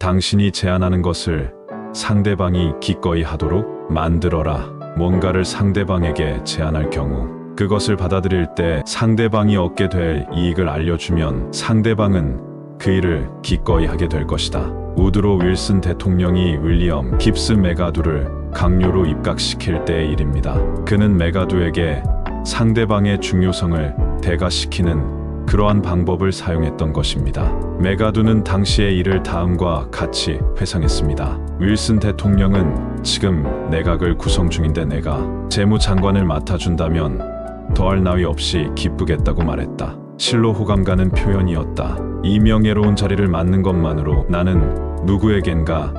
당신이 제안하는 것을 상대방이 기꺼이 하도록 만들어라. 뭔가를 상대방에게 제안할 경우 그것을 받아들일 때 상대방이 얻게 될 이익을 알려주면 상대방은 그 일을 기꺼이 하게 될 것이다. 우드로 윌슨 대통령이 윌리엄 깁스 메가두를 강요로 입각시킬 때의 일입니다. 그는 메가두에게 상대방의 중요성을 대가시키는 그러한 방법을 사용했던 것입니다. 메가두는 당시의 일을 다음과 같이 회상했습니다. 윌슨 대통령은 지금 내각을 구성 중인데 내가 재무장관을 맡아준다면 더할 나위 없이 기쁘겠다고 말했다. 실로 호감 가는 표현이었다. 이 명예로운 자리를 맡는 것만으로 나는 누구에겐가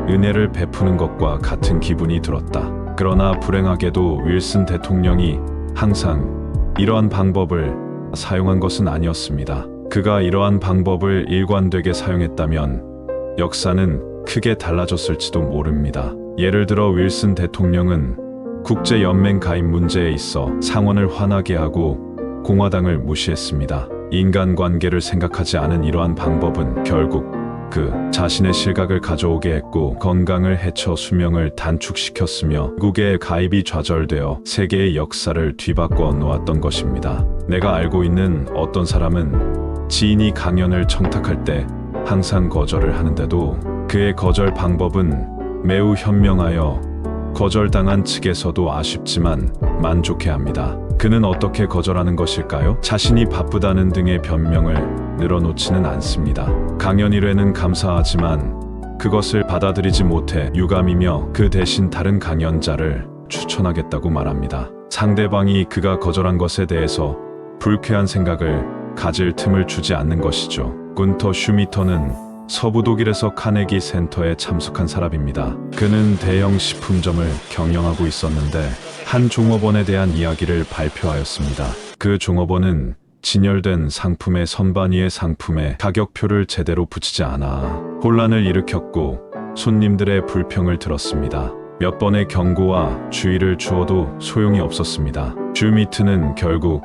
은혜를 베푸는 것과 같은 기분이 들었다. 그러나 불행하게도 윌슨 대통령이 항상 이러한 방법을 사용한 것은 아니었습니다. 그가 이러한 방법을 일관되게 사용했다면 역사는 크게 달라졌을지도 모릅니다. 예를 들어 윌슨 대통령은 국제연맹 가입 문제에 있어 상원을 화나게 하고 공화당을 무시했습니다. 인간관계를 생각하지 않은 이러한 방법은 결국 그 자신의 실각을 가져오게 했고 건강을 해쳐 수명을 단축시켰으며 미국의 가입이 좌절되어 세계의 역사를 뒤바꿔 놓았던 것입니다. 내가 알고 있는 어떤 사람은 지인이 강연을 청탁할 때 항상 거절을 하는데도 그의 거절 방법은 매우 현명하여 거절당한 측에서도 아쉽지만 만족해합니다. 그는 어떻게 거절하는 것일까요? 자신이 바쁘다는 등의 변명을 늘어놓지는 않습니다. 강연 1회는 감사하지만 그것을 받아들이지 못해 유감이며 그 대신 다른 강연자를 추천하겠다고 말합니다. 상대방이 그가 거절한 것에 대해서 불쾌한 생각을 가질 틈을 주지 않는 것이죠. 군터 슈미터는 서부 독일에서 카네기 센터에 참석한 사람입니다. 그는 대형 식품점을 경영하고 있었는데 한 종업원에 대한 이야기를 발표하였습니다. 그 종업원은 진열된 상품의 선반 위의 상품에 가격표를 제대로 붙이지 않아 혼란을 일으켰고 손님들의 불평을 들었습니다. 몇 번의 경고와 주의를 주어도 소용이 없었습니다. 슈미트는 결국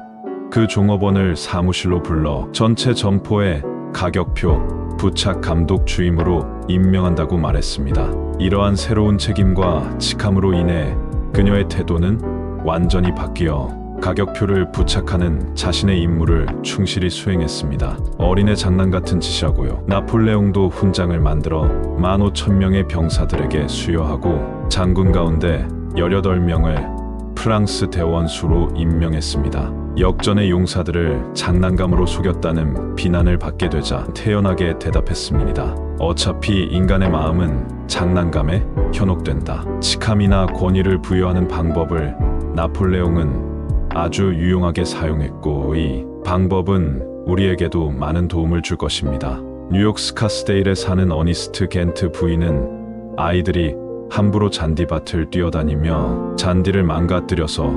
그 종업원을 사무실로 불러 전체 점포에 가격표 부착 감독 주임으로 임명한다고 말했습니다. 이러한 새로운 책임과 직함으로 인해 그녀의 태도는 완전히 바뀌어 가격표를 부착하는 자신의 임무를 충실히 수행했습니다. 어린애 장난 같은 짓이라고요. 나폴레옹도 훈장을 만들어 15,000명의 병사들에게 수여하고 장군 가운데 18명을 프랑스 대원수로 임명했습니다. 역전의 용사들을 장난감으로 속였다는 비난을 받게 되자 태연하게 대답했습니다. 어차피 인간의 마음은 장난감에 현혹된다. 직함이나 권위를 부여하는 방법을 나폴레옹은 아주 유용하게 사용했고 이 방법은 우리에게도 많은 도움을 줄 것입니다. 뉴욕 스카스데일에 사는 어니스트 겐트 부인은 아이들이 함부로 잔디밭을 뛰어다니며 잔디를 망가뜨려서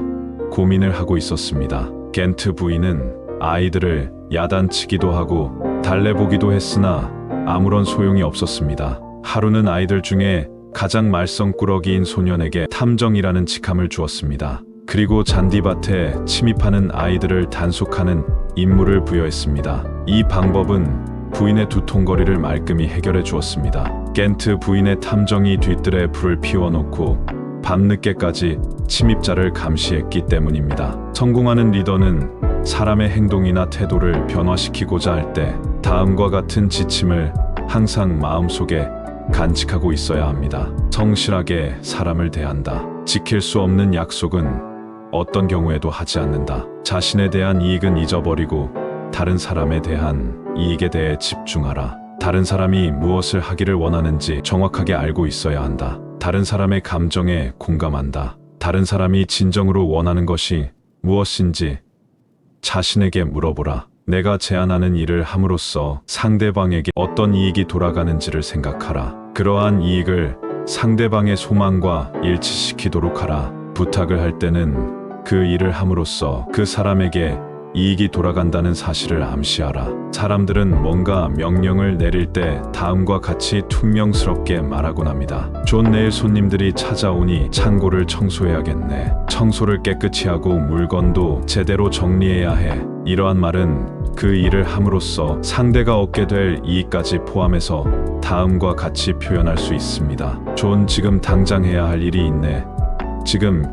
고민을 하고 있었습니다. 겐트 부인은 아이들을 야단치기도 하고 달래보기도 했으나 아무런 소용이 없었습니다. 하루는 아이들 중에 가장 말썽꾸러기인 소년에게 탐정이라는 직함을 주었습니다. 그리고 잔디밭에 침입하는 아이들을 단속하는 임무를 부여했습니다. 이 방법은 부인의 두통거리를 말끔히 해결해 주었습니다. 겐트 부인의 탐정이 뒤뜰에 불을 피워놓고 밤늦게까지 침입자를 감시했기 때문입니다. 성공하는 리더는 사람의 행동이나 태도를 변화시키고자 할 때 다음과 같은 지침을 항상 마음속에 간직하고 있어야 합니다. 성실하게 사람을 대한다. 지킬 수 없는 약속은 어떤 경우에도 하지 않는다. 자신에 대한 이익은 잊어버리고 다른 사람에 대한 이익에 대해 집중하라. 다른 사람이 무엇을 하기를 원하는지 정확하게 알고 있어야 한다. 다른 사람의 감정에 공감한다. 다른 사람이 진정으로 원하는 것이 무엇인지 자신에게 물어보라. 내가 제안하는 일을 함으로써 상대방에게 어떤 이익이 돌아가는지를 생각하라. 그러한 이익을 상대방의 소망과 일치시키도록 하라. 부탁을 할 때는 그 일을 함으로써 그 사람에게 이익이 돌아간다는 사실을 암시하라. 사람들은 뭔가 명령을 내릴 때 다음과 같이 퉁명스럽게 말하곤 합니다. 존, 내일 손님들이 찾아오니 창고를 청소해야겠네. 청소를 깨끗이 하고 물건도 제대로 정리해야 해. 이러한 말은 그 일을 함으로써 상대가 얻게 될 이익까지 포함해서 다음과 같이 표현할 수 있습니다. 존, 지금 당장 해야 할 일이 있네. 지금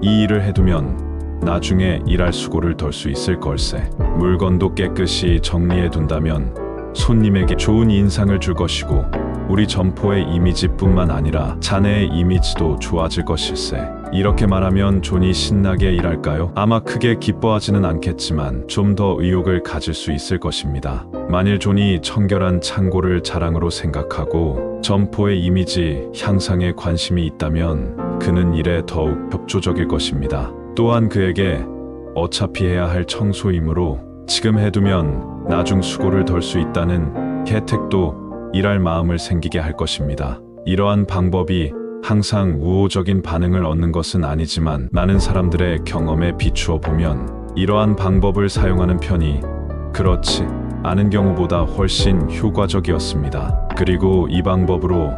이 일을 해두면 나중에 일할 수고를 덜 수 있을 걸세. 물건도 깨끗이 정리해 둔다면 손님에게 좋은 인상을 줄 것이고 우리 점포의 이미지뿐만 아니라 자네의 이미지도 좋아질 것일세. 이렇게 말하면 존이 신나게 일할까요? 아마 크게 기뻐하지는 않겠지만 좀 더 의욕을 가질 수 있을 것입니다. 만일 존이 청결한 창고를 자랑으로 생각하고 점포의 이미지 향상에 관심이 있다면 그는 일에 더욱 협조적일 것입니다. 또한 그에게 어차피 해야 할 청소이므로 지금 해두면 나중 수고를 덜 수 있다는 혜택도 일할 마음을 생기게 할 것입니다. 이러한 방법이 항상 우호적인 반응을 얻는 것은 아니지만 많은 사람들의 경험에 비추어 보면 이러한 방법을 사용하는 편이 그렇지 않은 경우보다 훨씬 효과적이었습니다. 그리고 이 방법으로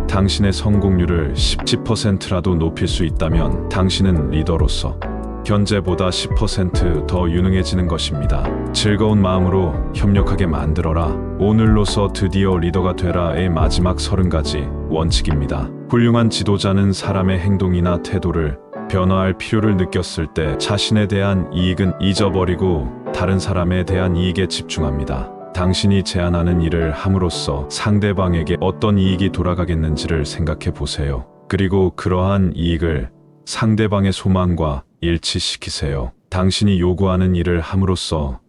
당신의 성공률을 10%라도 높일 수 있다면 당신은 리더로서 현재보다 10% 더 유능해지는 것입니다. 즐거운 마음으로 협력하게 만들어라. 오늘로서 드디어 리더가 되라의 마지막 30가지 원칙입니다. 훌륭한 지도자는 사람의 행동이나 태도를 변화할 필요를 느꼈을 때 자신에 대한 이익은 잊어버리고 다른 사람에 대한 이익에 집중합니다. 당신이 제안하는 일을 함으로써 상대방에게 어떤 이익이 돌아가겠는지를 생각해 보세요. 그리고 그러한 이익을 상대방의 소망과 일치시키세요. 당신이 요구하는 일을 함으로써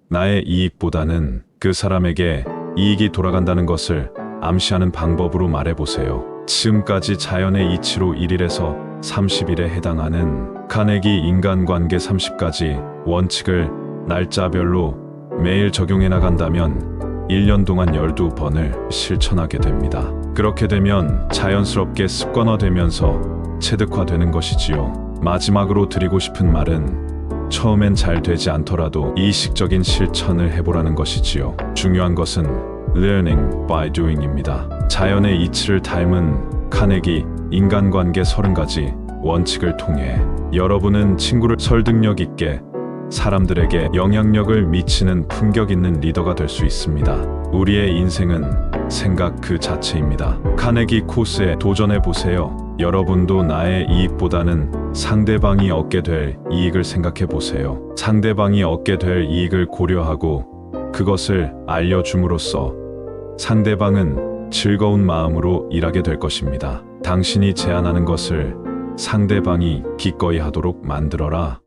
나의 이익보다는 그 사람에게 이익이 돌아간다는 것을 암시하는 방법으로 말해보세요. 지금까지 자연의 이치로 1일에서 30일에 해당하는 카네기 인간관계 30가지 원칙을 날짜별로 매일 적용해 나간다면 1년 동안 12번을 실천하게 됩니다. 그렇게 되면 자연스럽게 습관화되면서 체득화되는 것이지요. 마지막으로 드리고 싶은 말은 처음엔 잘 되지 않더라도 의식적인 실천을 해보라는 것이지요. 중요한 것은 learning by doing입니다. 자연의 이치를 닮은 카네기 인간관계 30가지 원칙을 통해 여러분은 친구를 설득력 있게 사람들에게 영향력을 미치는 품격 있는 리더가 될 수 있습니다. 우리의 인생은 생각 그 자체입니다. 카네기 코스에 도전해 보세요. 여러분도 나의 이익보다는 상대방이 얻게 될 이익을 생각해 보세요. 상대방이 얻게 될 이익을 고려하고 그것을 알려줌으로써 상대방은 즐거운 마음으로 일하게 될 것입니다. 당신이 제안하는 것을 상대방이 기꺼이 하도록 만들어라.